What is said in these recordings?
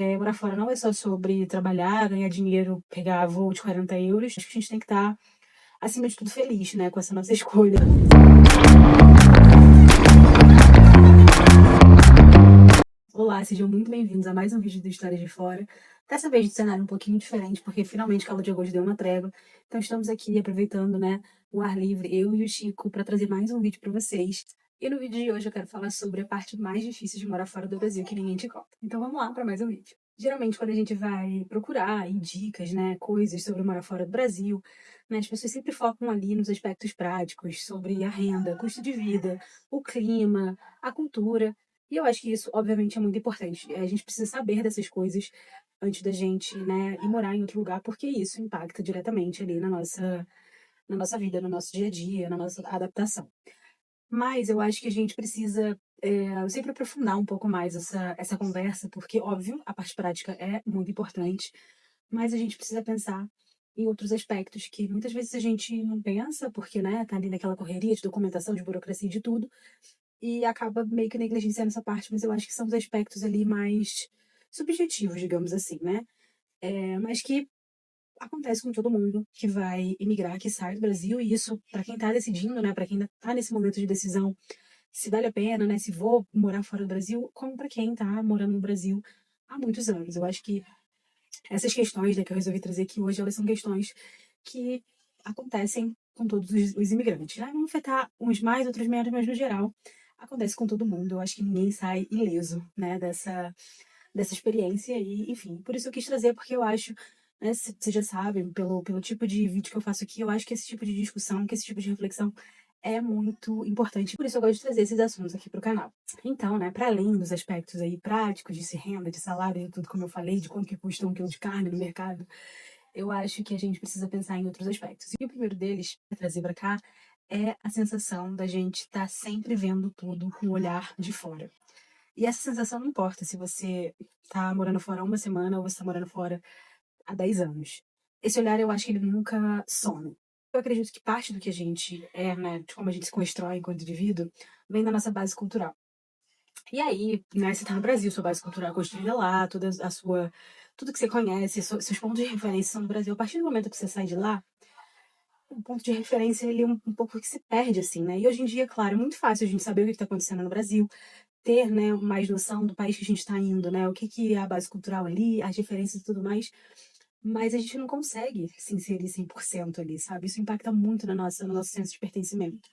Morar fora não é só sobre trabalhar, ganhar dinheiro, pegar voo de 40 euros. Acho que a gente tem que estar, acima de tudo, feliz, né, com essa nossa escolha. Olá, sejam muito bem-vindos a mais um vídeo do História de Fora. Dessa vez de cenário um pouquinho diferente, porque finalmente Cala de Agosto deu uma trégua. Então estamos aqui aproveitando, né, o ar livre, eu e o Chico, para trazer mais um vídeo para vocês. E no vídeo de hoje eu quero falar sobre a parte mais difícil de morar fora do Brasil, que ninguém te conta. Então vamos lá para mais um vídeo. Geralmente, quando a gente vai procurar dicas, né, coisas sobre morar fora do Brasil, né, as pessoas sempre focam ali nos aspectos práticos, sobre a renda, custo de vida, o clima, a cultura. E eu acho que isso, obviamente, é muito importante. A gente precisa saber dessas coisas antes da gente, né, ir morar em outro lugar, porque isso impacta diretamente ali na nossa vida, no nosso dia a dia, na nossa adaptação. Mas eu acho que a gente precisa sempre aprofundar um pouco mais essa conversa, porque, óbvio, a parte prática é muito importante, mas a gente precisa pensar em outros aspectos que muitas vezes a gente não pensa, porque, né, tá ali naquela correria de documentação, de burocracia e de tudo, e acaba meio que negligenciando essa parte, mas eu acho que são os aspectos ali mais subjetivos, digamos assim, né? Mas que acontece com todo mundo que vai emigrar, que sai do Brasil, e isso, para quem tá decidindo, né, para quem ainda tá nesse momento de decisão, se vale a pena, né, se vou morar fora do Brasil, como para quem tá morando no Brasil há muitos anos. Eu acho que essas questões, né, que eu resolvi trazer aqui hoje, elas são questões que acontecem com todos os imigrantes, né? Vão afetar uns mais, outros menos, mas no geral acontece com todo mundo. Eu acho que ninguém sai ileso, né, dessa experiência e, enfim, por isso eu quis trazer, porque eu acho, né, vocês já sabem, pelo tipo de vídeo que eu faço aqui, eu acho que esse tipo de discussão, que esse tipo de reflexão é muito importante. Por isso eu gosto de trazer esses assuntos aqui para o canal. Então, né, para além dos aspectos aí práticos de renda, de salário, de tudo como eu falei, de quanto que custa um quilo de carne no mercado, eu acho que a gente precisa pensar em outros aspectos. E o primeiro deles, para trazer para cá, é a sensação da gente estar sempre vendo tudo com o olhar de fora. E essa sensação não importa se você tá morando fora há uma semana ou você tá morando fora há 10 anos. Esse olhar, eu acho que ele nunca some. Eu acredito que parte do que a gente é, né, de como a gente se constrói enquanto indivíduo, vem da nossa base cultural. E aí, né, você tá no Brasil, sua base cultural é construída lá, toda a sua, tudo que você conhece, seus pontos de referência são no Brasil. A partir do momento que você sai de lá, o ponto de referência ele é um pouco que se perde, assim, né? E hoje em dia, claro, é muito fácil a gente saber o que está acontecendo no Brasil, ter, né, mais noção do país que a gente está indo, né? O que é a base cultural ali, as diferenças e tudo mais. Mas a gente não consegue se inserir 100% ali, sabe? Isso impacta muito no nosso senso de pertencimento.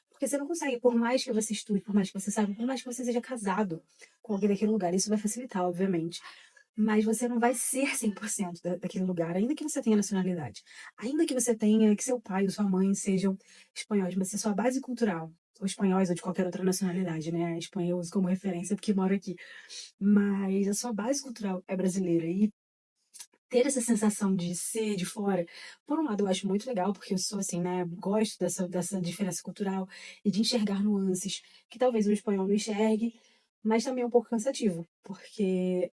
Porque você não consegue, por mais que você estude, por mais que você saiba, por mais que você seja casado com alguém daquele lugar, isso vai facilitar, obviamente. Mas você não vai ser 100% daquele lugar, ainda que você tenha nacionalidade. Ainda que você tenha, que seu pai ou sua mãe sejam espanhóis, mas se a sua base cultural, ou espanhóis ou de qualquer outra nacionalidade, né? Espanha eu uso como referência porque moro aqui. Mas a sua base cultural é brasileira e ter essa sensação de ser de fora, por um lado eu acho muito legal, porque eu sou assim, né, gosto dessa diferença cultural e de enxergar nuances que talvez o espanhol não enxergue, mas também é um pouco cansativo, porque,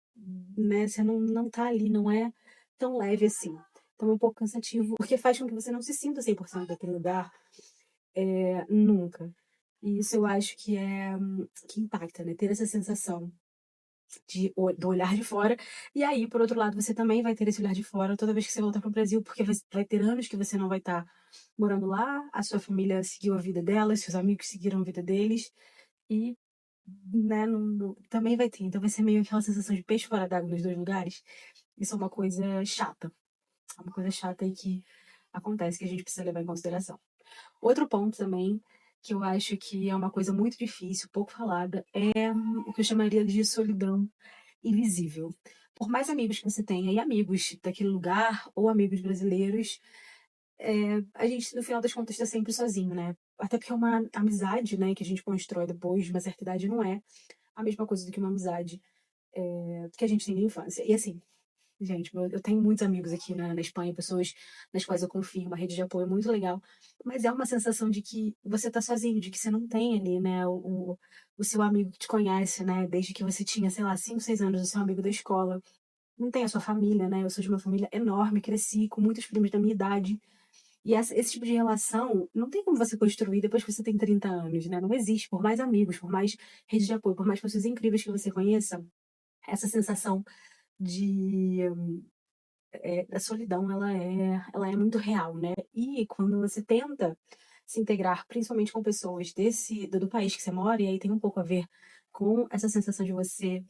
né, você não tá ali, não é tão leve assim. Então é um pouco cansativo, porque faz com que você não se sinta 100% daquele lugar, nunca. E isso eu acho que impacta, né, ter essa sensação do olhar de fora. E aí, por outro lado, você também vai ter esse olhar de fora toda vez que você voltar para o Brasil, porque vai ter anos que você não vai estar morando lá, a sua família seguiu a vida dela, seus amigos seguiram a vida deles, e né, também vai ter. Então vai ser meio aquela sensação de peixe fora d'água nos dois lugares. Isso é uma coisa chata. É uma coisa chata e que acontece que a gente precisa levar em consideração. Outro ponto também, que eu acho que é uma coisa muito difícil, pouco falada, é o que eu chamaria de solidão invisível. Por mais amigos que você tenha, e amigos daquele lugar, ou amigos brasileiros, a gente, no final das contas, está sempre sozinho, né? Até porque é uma amizade, né, que a gente constrói depois de uma certa idade, não é a mesma coisa do que uma amizade que a gente tem na infância. E assim, gente, eu tenho muitos amigos aqui na Espanha, pessoas nas quais eu confio, uma rede de apoio muito legal, mas é uma sensação de que você tá sozinho, de que você não tem ali, né, o seu amigo que te conhece, né, desde que você tinha, sei lá, 5 6 anos, o seu amigo da escola. Não tem a sua família, né, eu sou de uma família enorme, cresci com muitos primos da minha idade, e esse tipo de relação não tem como você construir depois que você tem 30 anos, né, não existe, por mais amigos, por mais rede de apoio, por mais pessoas incríveis que você conheça, essa sensação a solidão, ela é muito real, né? E quando você tenta se integrar, principalmente com pessoas do país que você mora, e aí tem um pouco a ver com essa sensação de você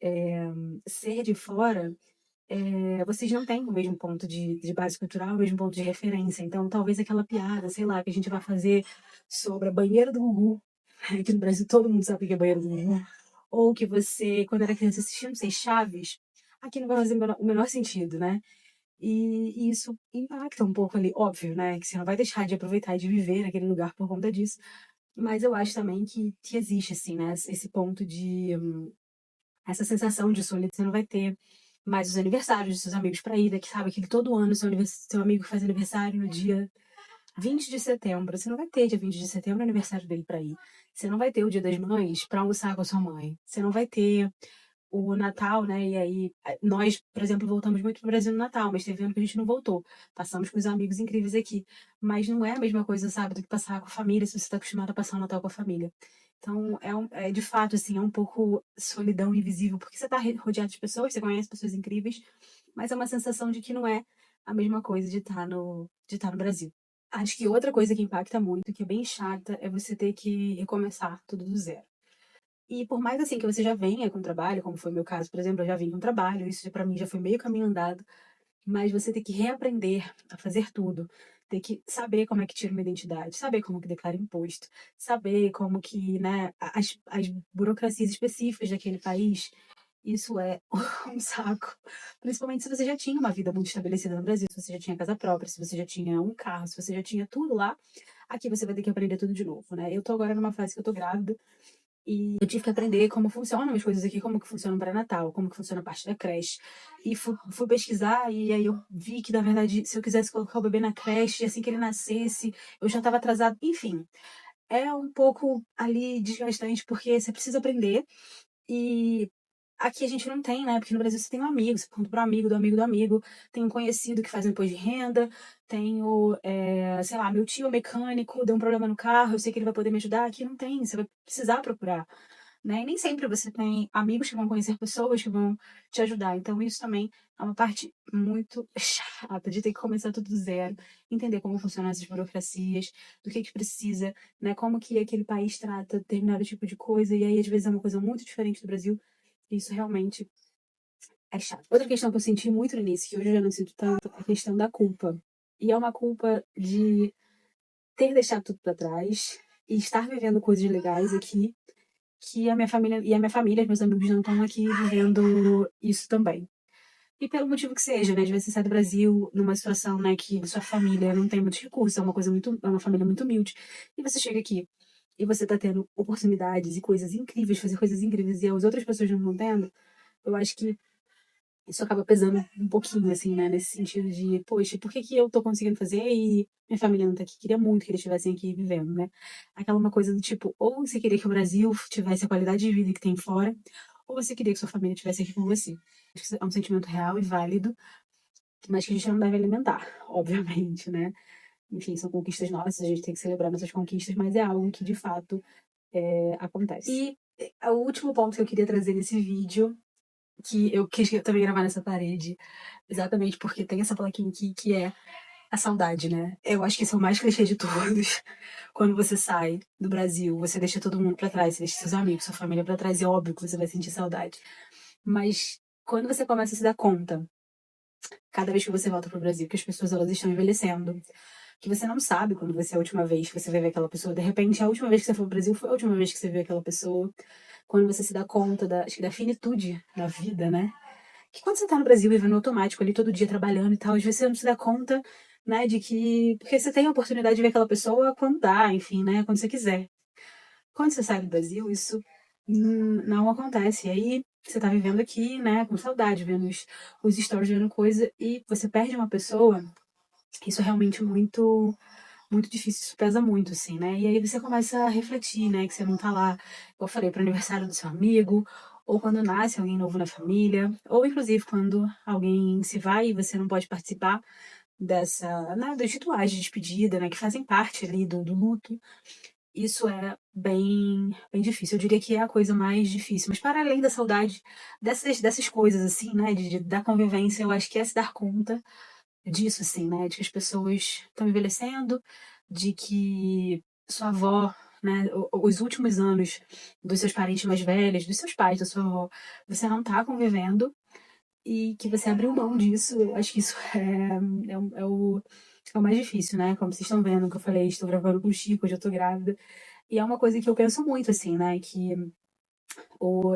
é, ser de fora, vocês não têm o mesmo ponto de base cultural, o mesmo ponto de referência. Então, talvez aquela piada, sei lá, que a gente vai fazer sobre a banheira do Gugu, aqui no Brasil todo mundo sabe o que é banheiro do Gugu, ou que você, quando era criança, assistia, não sei, Chaves, aqui não vai fazer o menor sentido, né? E isso impacta um pouco ali, óbvio, né? Que você não vai deixar de aproveitar e de viver naquele lugar por conta disso. Mas eu acho também que existe, assim, né? Esse ponto essa sensação de solidão. Você não vai ter mais os aniversários dos seus amigos para ir, que sabe que todo ano seu amigo faz aniversário no dia 20 de setembro. Você não vai ter dia 20 de setembro aniversário dele para ir. Você não vai ter o Dia das Mães para almoçar com a sua mãe. Você não vai ter o Natal, né? E aí, nós, por exemplo, voltamos muito pro Brasil no Natal, mas teve ano que a gente não voltou. Passamos com os amigos incríveis aqui. Mas não é a mesma coisa, sabe, do que passar com a família, se você está acostumado a passar o Natal com a família. Então, de fato, assim, é um pouco solidão invisível, porque você está rodeado de pessoas, você conhece pessoas incríveis, mas é uma sensação de que não é a mesma coisa de estar no Brasil. Acho que outra coisa que impacta muito, que é bem chata, é você ter que recomeçar tudo do zero. E por mais assim que você já venha com trabalho, como foi o meu caso, por exemplo, eu já vim com trabalho, isso para mim já foi meio caminho andado, mas você tem que reaprender a fazer tudo, ter que saber como é que tira uma identidade, saber como que declara imposto, saber como que, né, as burocracias específicas daquele país, isso é um saco. Principalmente se você já tinha uma vida muito estabelecida no Brasil, se você já tinha casa própria, se você já tinha um carro, se você já tinha tudo lá, aqui você vai ter que aprender tudo de novo, né? Eu tô agora numa fase que eu tô grávida, e eu tive que aprender como funcionam as coisas aqui, como que funciona o pré-natal, como que funciona a parte da creche. E fui pesquisar e aí eu vi que, na verdade, se eu quisesse colocar o bebê na creche, assim que ele nascesse, eu já estava atrasado. Enfim, é um pouco ali desgastante, porque você precisa aprender e aqui a gente não tem, né? Porque no Brasil você tem um amigo, você conta pro amigo do amigo do amigo, tem um conhecido que faz um imposto de renda, tenho, sei lá, meu tio é mecânico, deu um problema no carro, eu sei que ele vai poder me ajudar. Aqui não tem, você vai precisar procurar, né? E nem sempre você tem amigos que vão conhecer pessoas que vão te ajudar. Então, isso também é uma parte muito chata de ter que começar tudo do zero, entender como funcionam essas burocracias, do que precisa, né? Como que aquele país trata determinado tipo de coisa, e aí às vezes é uma coisa muito diferente do Brasil. Isso realmente é chato. Outra questão que eu senti muito no início, que hoje eu já não sinto tanto, é a questão da culpa. E é uma culpa de ter deixado tudo para trás e estar vivendo coisas legais aqui que a minha família, meus amigos não estão aqui vivendo isso também. E pelo motivo que seja, né? De vezes você sai do Brasil numa situação, né, que sua família não tem muitos recursos, é uma família muito humilde, e você chega aqui e você tá tendo oportunidades e coisas incríveis, fazer coisas incríveis e as outras pessoas não estão tendo, eu acho que isso acaba pesando um pouquinho, assim, né? Nesse sentido de, poxa, por que que eu tô conseguindo fazer e minha família não tá aqui? Queria muito que eles estivessem aqui vivendo, né? Aquela uma coisa do tipo, ou você queria que o Brasil tivesse a qualidade de vida que tem fora, ou você queria que sua família estivesse aqui com você. Acho que é um sentimento real e válido, mas que a gente não deve alimentar, obviamente, né? Enfim, são conquistas nossas, a gente tem que celebrar nossas conquistas, mas é algo que de fato acontece. E o último ponto que eu queria trazer nesse vídeo que eu quis também gravar nessa parede, exatamente porque tem essa plaquinha aqui que é a saudade, né? Eu acho que esse é o mais clichê de todos. Quando você sai do Brasil, você deixa todo mundo pra trás, você deixa seus amigos, sua família pra trás, é óbvio que você vai sentir saudade. Mas quando você começa a se dar conta, cada vez que você volta pro Brasil, que as pessoas elas estão envelhecendo, que você não sabe quando vai ser a última vez que você vai ver aquela pessoa. De repente, a última vez que você foi pro Brasil foi a última vez que você viu aquela pessoa. Quando você se dá conta acho que da finitude da vida, né? Que quando você tá no Brasil vivendo automático ali todo dia trabalhando e tal, às vezes você não se dá conta, né, de que. Porque você tem a oportunidade de ver aquela pessoa quando dá, enfim, né, quando você quiser. Quando você sai do Brasil, isso não acontece. E aí você tá vivendo aqui, né, com saudade, vendo os stories, vendo coisa, e você perde uma pessoa, isso é realmente muito. Muito difícil, isso pesa muito, assim, né? E aí você começa a refletir, né? Que você não tá lá, como eu falei, pro aniversário do seu amigo, ou quando nasce alguém novo na família, ou inclusive quando alguém se vai e você não pode participar dos rituais de despedida, né? Que fazem parte ali do luto. isso é bem difícil. Eu diria que é a coisa mais difícil. Mas para além da saudade dessas coisas, assim, né, da convivência, eu acho que é se dar conta disso, assim, né, de que as pessoas estão envelhecendo, de que sua avó, né, os últimos anos dos seus parentes mais velhos, dos seus pais, da sua avó, você não tá convivendo e que você abriu mão disso. Eu acho que isso é o mais difícil, né? Como vocês estão vendo, que eu falei, estou gravando com o Chico, hoje eu tô grávida. E é uma coisa que eu penso muito, assim, né? Que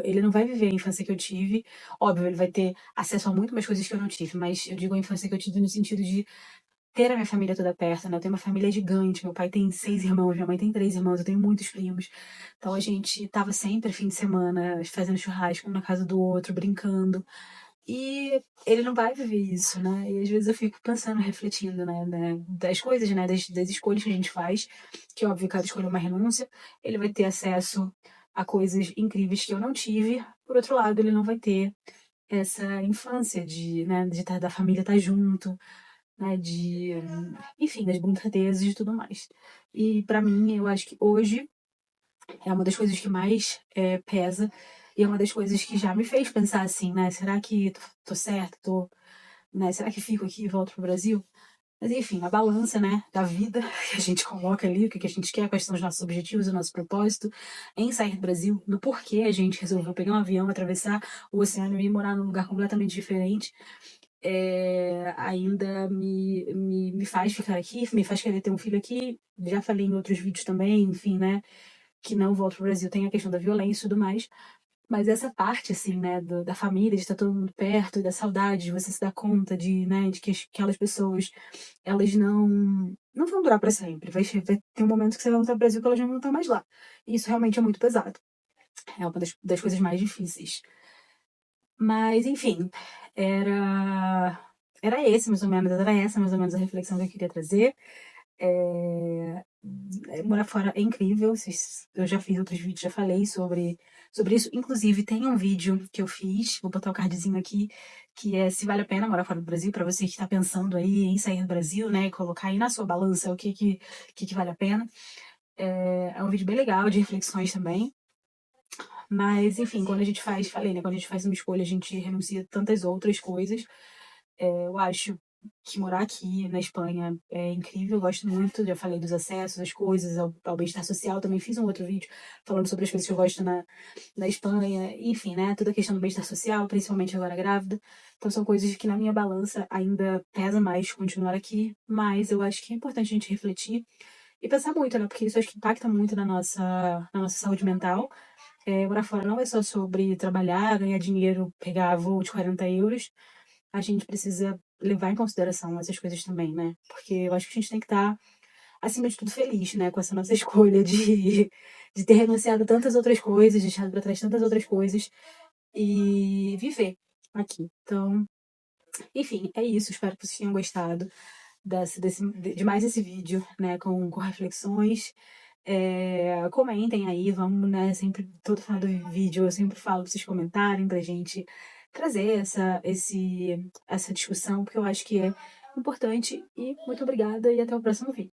ele não vai viver a infância que eu tive. Óbvio, ele vai ter acesso a muito mais coisas que eu não tive, mas eu digo a infância que eu tive no sentido de ter a minha família toda perto, né? Eu tenho uma família gigante. Meu pai tem 6 irmãos, minha mãe tem 3 irmãos, eu tenho muitos primos. Então a gente tava sempre fim de semana fazendo churrasco um na casa do outro, brincando. E ele não vai viver isso, né? E às vezes eu fico pensando, refletindo, né, das coisas, né, das escolhas que a gente faz, que óbvio, cada escolha é uma renúncia. Ele vai ter acesso a coisas incríveis que eu não tive. Por outro lado, ele não vai ter essa infância da família estar junto, né, enfim, das brincadeiras e tudo mais. E pra mim, eu acho que hoje é uma das coisas que mais pesa e é uma das coisas que já me fez pensar assim, né? Será que tô certa? Né? Será que fico aqui e volto pro Brasil? Mas enfim, a balança, né, da vida que a gente coloca ali, o que a gente quer, quais são os nossos objetivos, o nosso propósito em sair do Brasil, no porquê a gente resolveu pegar um avião, atravessar o oceano e ir morar num lugar completamente diferente, ainda me faz ficar aqui, me faz querer ter um filho aqui. Já falei em outros vídeos também, enfim, né, que não volto pro Brasil, tem a questão da violência e tudo mais. Mas essa parte, assim, né, da família, de estar todo mundo perto, da saudade, de você se dar conta de que aquelas pessoas, elas não vão durar para sempre. Vai ter um momento que você vai voltar pro Brasil que elas não vão estar mais lá. E isso realmente é muito pesado. É uma das coisas mais difíceis. Mas, enfim, era, era esse mais ou menos, era essa mais ou menos a reflexão que eu queria trazer. É, morar fora é incrível. Eu já fiz outros vídeos, já falei sobre isso. Inclusive, tem um vídeo que eu fiz, vou botar o cardzinho aqui, que é se vale a pena morar fora do Brasil, para você que está pensando aí em sair do Brasil, né? E colocar aí na sua balança o que vale a pena. É um vídeo bem legal, de reflexões também. Mas, enfim, quando a gente faz, falei, né? Quando a gente faz uma escolha, a gente renuncia a tantas outras coisas. Eu acho que morar aqui na Espanha é incrível, eu gosto muito, já falei dos acessos, as coisas, ao bem-estar social, também fiz um outro vídeo falando sobre as coisas que eu gosto na Espanha, enfim, né, toda a questão do bem-estar social, principalmente agora grávida, então são coisas que na minha balança ainda pesa mais continuar aqui, mas eu acho que é importante a gente refletir e pensar muito, né, porque isso acho que impacta muito na nossa saúde mental. Morar fora não é só sobre trabalhar, ganhar dinheiro, pegar voo de 40 euros, a gente precisa levar em consideração essas coisas também, né? Porque eu acho que a gente tem que estar, acima de tudo, feliz, né? Com essa nossa escolha de ter renunciado a tantas outras coisas, deixado para trás tantas outras coisas e viver aqui. Então, enfim, é isso. Espero que vocês tenham gostado de mais esse vídeo, né? Com reflexões. Comentem aí, vamos, né? Sempre, todo final do vídeo, eu sempre falo pra vocês comentarem pra gente trazer essa discussão, porque eu acho que é importante. E muito obrigada e até o próximo vídeo.